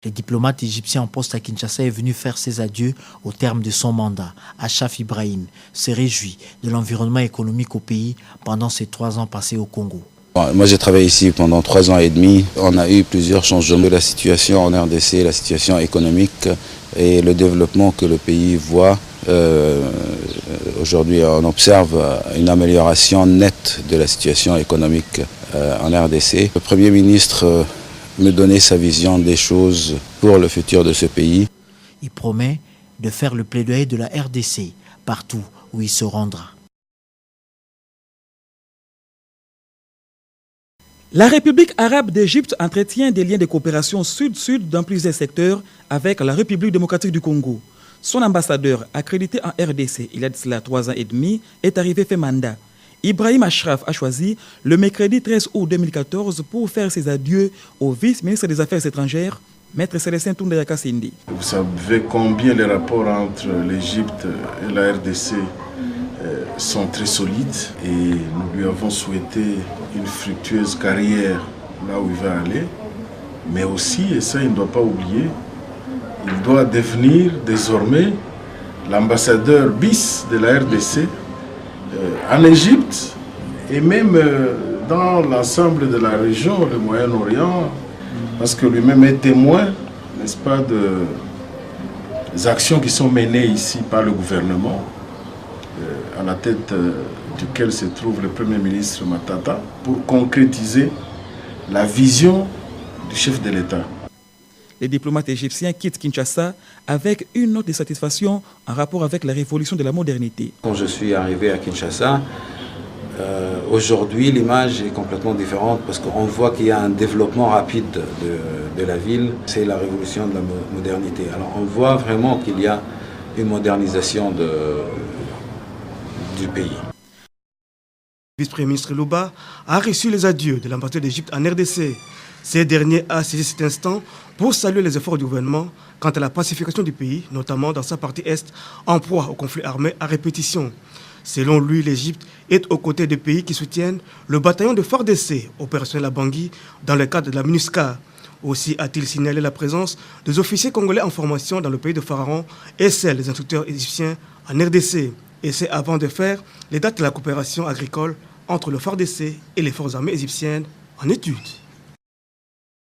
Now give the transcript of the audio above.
Le diplomate égyptien en poste à Kinshasa est venu faire ses adieux au terme de son mandat. Achaf Ibrahim se réjouit de l'environnement économique au pays pendant ses 3 ans passés au Congo. Moi j'ai travaillé ici pendant 3 ans et demi. On a eu plusieurs changements de la situation en RDC, la situation économique et le développement que le pays voit. Aujourd'hui on observe une amélioration nette de la situation économique en RDC. Le Premier ministre me donnait sa vision des choses pour le futur de ce pays. Il promet de faire le plaidoyer de la RDC partout où il se rendra. La République arabe d'Égypte entretient des liens de coopération sud-sud dans plusieurs secteurs avec la République démocratique du Congo. Son ambassadeur, accrédité en RDC il y a de cela 3 ans et demi, est arrivé fait mandat. Ibrahim Achraf a choisi le mercredi 13 août 2014 pour faire ses adieux au vice-ministre des Affaires étrangères, Maître Célestin Toundé Kassindi. Vous savez combien les rapports entre l'Égypte et la RDC sont très solides et nous lui avons souhaité une fructueuse carrière là où il va aller. Mais aussi, et ça il ne doit pas oublier, il doit devenir désormais l'ambassadeur bis de la RDC en Égypte et même dans l'ensemble de la région, le Moyen-Orient, parce que lui-même est témoin, n'est-ce pas, des actions qui sont menées ici par le gouvernement, à la tête duquel se trouve le Premier ministre Matata, pour concrétiser la vision du chef de l'État. Les diplomates égyptiens quittent Kinshasa avec une note de satisfaction en rapport avec la révolution de la modernité. Quand je suis arrivé à Kinshasa, aujourd'hui l'image est complètement différente parce qu'on voit qu'il y a un développement rapide de la ville. C'est la révolution de la modernité. Alors on voit vraiment qu'il y a une modernisation du pays. Le vice-premier ministre Louba a reçu les adieux de l'ambassadeur d'Égypte en RDC. Ces derniers a saisi cet instant pour saluer les efforts du gouvernement quant à la pacification du pays, notamment dans sa partie est, en proie au conflit armé à répétition. Selon lui, l'Égypte est aux côtés des pays qui soutiennent le bataillon de FARDC opérationnel à Bangui dans le cadre de la MINUSCA. Aussi a-t-il signalé la présence des officiers congolais en formation dans le pays de Pharaon et celle des instructeurs égyptiens en RDC. Et c'est avant de faire les dates de la coopération agricole entre le FARDC et les forces armées égyptiennes en étude.